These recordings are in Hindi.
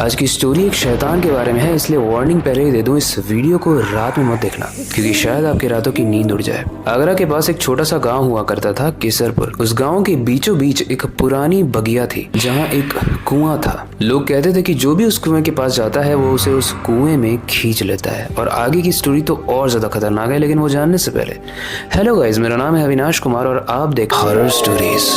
आज की स्टोरी एक शैतान के बारे में है, इसलिए वार्निंग पहले ही दे दूं, इस वीडियो को रात में मत देखना क्योंकि शायद आपकी रातों की नींद उड़ जाए। आगरा के पास एक छोटा सा गांव हुआ करता था, केसरपुर। उस गांव के बीचों बीच एक पुरानी बगिया थी जहां एक कुआं था। लोग कहते थे कि जो भी उस कुएं के पास जाता है वो उसे उस कुएं में खींच लेता है। और आगे की स्टोरी तो और ज्यादा खतरनाक है, लेकिन वो जानने से पहले हेलो गाइस, मेरा नाम है अविनाश कुमार और आप देख हॉरर स्टोरीज।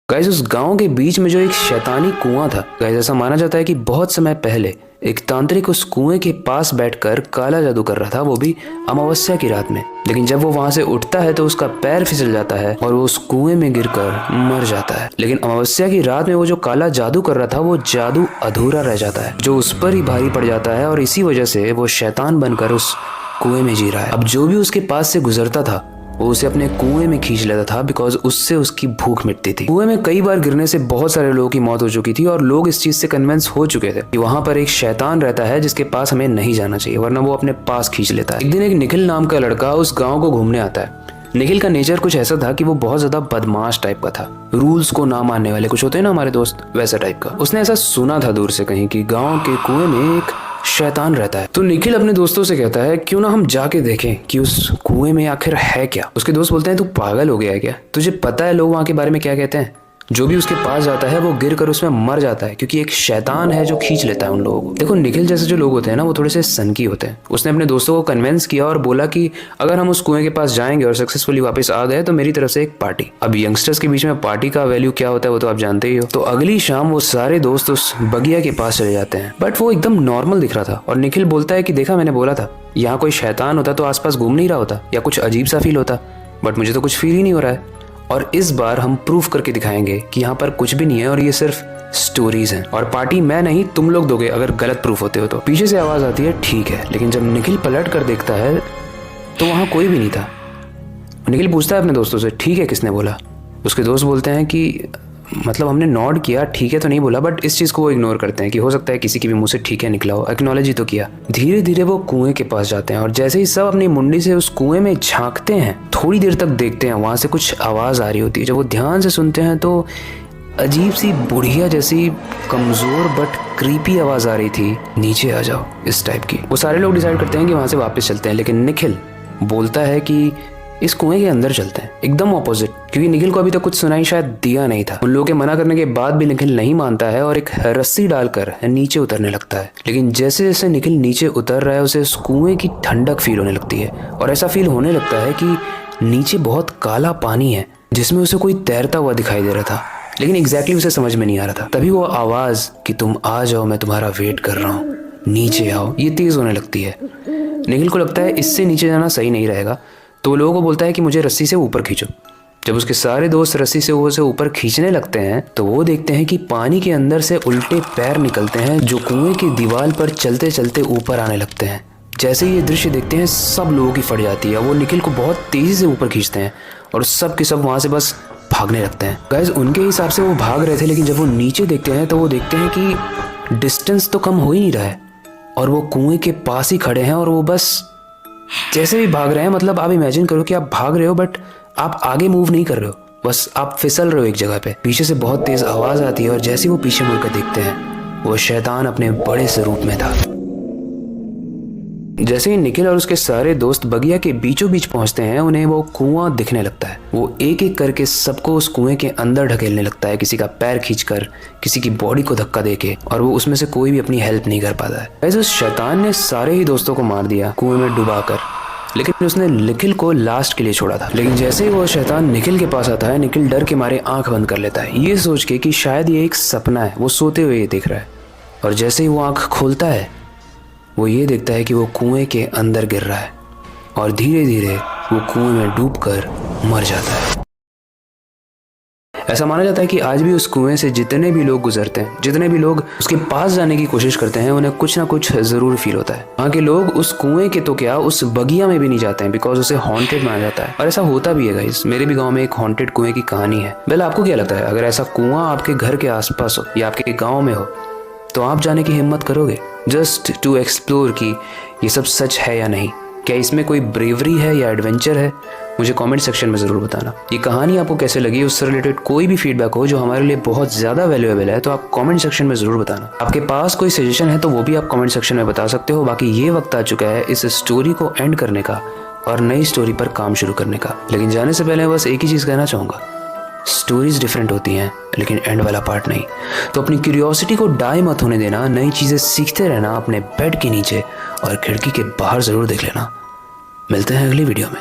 गाइस, उस गांव के बीच में जो एक शैतानी कुआं था, गाइस ऐसा माना जाता है कि बहुत समय पहले एक तांत्रिक उस कुएं के पास बैठकर काला जादू कर रहा था, वो भी अमावस्या की रात में। लेकिन जब वो वहां से उठता है तो उसका पैर फिसल जाता है और वो उस कुएं में गिरकर मर जाता है। लेकिन अमावस्या की रात में वो जो काला जादू कर रहा था वो जादू अधूरा रह जाता है, जो उस पर ही भारी पड़ जाता है और इसी वजह से वो शैतान बनकर उस कुएं में जी रहा है। अब जो भी उसके पास से गुजरता था वो उसे अपने कुएं में खींच लेता था, बिकॉज उससे उसकी भूख मिटती थी। कुएं में कई बार गिरने से बहुत सारे लोगों की मौत हो चुकी थी और लोग इस चीज से कन्विंस हो चुके थे कि वहां पर एक शैतान रहता है जिसके पास हमें नहीं जाना चाहिए, वरना वो अपने पास खींच लेता है। एक दिन एक निखिल नाम का लड़का उस गाँव को घूमने आता है। निखिल का नेचर कुछ ऐसा था कि वो बहुत ज्यादा बदमाश टाइप का था, रूल्स को ना मानने वाले कुछ होते हैं ना हमारे दोस्त, वैसा टाइप का। उसने ऐसा सुना था दूर से कहीं कि गांव के कुएं में एक शैतान रहता है। तो निखिल अपने दोस्तों से कहता है क्यों ना हम जाके देखें कि उस कुएं में आखिर है क्या। उसके दोस्त बोलते हैं तू पागल हो गया है क्या, तुझे पता है लोग वहां के बारे में क्या कहते हैं। जो भी उसके पास जाता है वो गिर कर उसमें मर जाता है क्योंकि एक शैतान है जो खींच लेता है उन लोगों को। देखो, निखिल जैसे जो लोग होते हैं ना वो थोड़े से सनकी होते हैं। उसने अपने दोस्तों को कन्विंस किया और बोला कि अगर हम उस कुएं के पास जाएंगे और सक्सेसफुली वापस आ गए तो मेरी तरफ से एक पार्टी। अब यंगस्टर्स के बीच में पार्टी का वैल्यू क्या होता है वो तो आप जानते ही हो। तो अगली शाम वो सारे दोस्त उस बगिया के पास चले जाते हैं, बट वो एकदम नॉर्मल दिख रहा था। और निखिल बोलता है कि देखा, मैंने बोला था यहाँ कोई शैतान होता तो आसपास घूम नहीं रहा होता या कुछ अजीब सा फील होता, बट मुझे तो कुछ फील ही नहीं हो रहा है। और इस बार हम प्रूफ करके दिखाएंगे कि यहाँ पर कुछ भी नहीं है और ये सिर्फ स्टोरीज हैं और पार्टी मैं नहीं तुम लोग दोगे अगर गलत प्रूफ होते हो तो। पीछे से आवाज आती है ठीक है, लेकिन जब निखिल पलट कर देखता है तो वहां कोई भी नहीं था। निखिल पूछता है अपने दोस्तों से ठीक है किसने बोला। उसके दोस्त बोलते हैं कि मतलब हमने नॉड किया, ठीक है तो नहीं बोला, बट इस चीज को वो इग्नोर करते हैं कि हो सकता है किसी के भी मुंह से ठीक है निकला हो, एक्नॉलेज ही तो किया। धीरे धीरे वो कुएं के पास जाते हैं और जैसे ही सब अपनी मुंडी से उस कुएं में झांकते हैं, थोड़ी देर तक देखते हैं, वहां से कुछ आवाज आ रही होती है। जब वो ध्यान से सुनते हैं तो अजीब सी बुढ़िया जैसी कमजोर बट क्रीपी आवाज आ रही थी, नीचे आ जाओ, इस टाइप की। वो सारे लोग डिसाइड करते हैं कि वहां से वापस चलते हैं, लेकिन निखिल बोलता है कि इस कुएं के अंदर चलते हैं, एकदम ऑपोजिट, क्योंकि निखिल को अभी तक कुछ सुनाई शायद दिया नहीं था। उन लोगों के मना करने के बाद भी निखिल नहीं मानता है और एक रस्सी डालकर नीचे उतरने लगता है। लेकिन जैसे जैसे निखिल नीचे उतर रहा है उसे उस कुएं की ठंडक फील होने लगती है और ऐसा फील होने लगता है कि नीचे बहुत काला पानी है जिसमें उसे कोई तैरता हुआ दिखाई दे रहा था, लेकिन एग्जैक्टली उसे समझ में नहीं आ रहा था। तभी वो आवाज कि तुम आ जाओ, मैं तुम्हारा वेट कर रहा हूँ, नीचे आओ, ये तेज होने लगती है। निखिल को लगता है इससे नीचे जाना सही नहीं रहेगा, तो वो लोगों को बोलता है कि मुझे रस्सी से ऊपर खींचो। जब उसके सारे दोस्त रस्सी से उसे ऊपर खींचने लगते हैं तो वो देखते हैं कि पानी के अंदर से उल्टे पैर निकलते हैं जो कुएं की दीवार पर चलते चलते ऊपर आने लगते हैं। जैसे ही ये दृश्य देखते हैं सब लोगों की फट जाती है। वो निखिल को बहुत तेजी से ऊपर खींचते हैं और सब के सब वहां से बस भागने लगते हैं। गाइस, उनके हिसाब से वो भाग रहे थे, लेकिन जब वो नीचे देखते हैं तो वो देखते हैं कि डिस्टेंस तो कम हो ही नहीं रहा है और वो कुएं के पास ही खड़े हैं और वो बस जैसे भी भाग रहे हैं, मतलब आप इमेजिन करो कि आप भाग रहे हो बट आप आगे मूव नहीं कर रहे हो, बस आप फिसल रहे हो एक जगह पे। पीछे से बहुत तेज आवाज आती है और जैसे वो पीछे मुड़कर देखते हैं वो शैतान अपने बड़े से रूप में था। जैसे ही निखिल और उसके सारे दोस्त बगिया के बीचों बीच पहुंचते हैं उन्हें वो कुआं दिखने लगता है। वो एक एक करके सबको उस कुएं के अंदर ढकेलने लगता है, किसी का पैर खींचकर, किसी की बॉडी को धक्का देके, और वो उसमें से कोई भी अपनी हेल्प नहीं कर पाता है। ऐसे उस शैतान ने सारे ही दोस्तों को मार दिया कुएं में डुबाकर, लेकिन उसने निखिल को लास्ट के लिए छोड़ा था। लेकिन जैसे ही वो शैतान निखिल के पास आता है, निखिल डर के मारे आंख बंद कर लेता है, ये सोच के कि शायद ये एक सपना है, वो सोते हुए ये देख रहा है। और जैसे ही वो आंख खोलता है वो ये देखता है कि वो कुएं के अंदर गिर रहा है और धीरे धीरे वो कुएं में डूबकर मर जाता है। ऐसा माना जाता है कि आज भी उस कुएं से जितने भी लोग गुजरते हैं, जितने भी लोग उसके पास जाने की कोशिश करते हैं, उन्हें कुछ ना कुछ जरूर फील होता है। वहाँ के लोग उस कुएं के तो क्या, उस बगिया में भी नहीं जाते हैं, बिकॉज उसे हॉन्टेड माना जाता है। और ऐसा होता भी है गाइस, मेरे भी गाँव में एक हॉन्टेड कुएं की कहानी है। वेल, आपको क्या लगता है, अगर ऐसा कुआं आपके घर के आसपास हो या आपके गाँव में हो तो आप जाने की हिम्मत करोगे जस्ट टू एक्सप्लोर कि ये सब सच है या नहीं, क्या इसमें कोई ब्रेवरी है या एडवेंचर है, मुझे कमेंट सेक्शन में ज़रूर बताना। ये कहानी आपको कैसे लगी, उससे रिलेटेड कोई भी फीडबैक हो जो हमारे लिए बहुत ज़्यादा वैल्यूएबल है तो आप कमेंट सेक्शन में ज़रूर बताना। आपके पास कोई सजेशन है तो वो भी आप कमेंट सेक्शन में बता सकते हो। बाकी ये वक्त आ चुका है इस स्टोरी को एंड करने का और नई स्टोरी पर काम शुरू करने का। लेकिन जाने से पहले बस एक ही चीज़ कहना चाहूँगा, स्टोरीज डिफरेंट होती हैं लेकिन एंड वाला पार्ट नहीं। तो अपनी क्यूरियोसिटी को डाई मत होने देना, नई चीज़ें सीखते रहना, अपने बेड के नीचे और खिड़की के बाहर ज़रूर देख लेना। मिलते हैं अगली वीडियो में।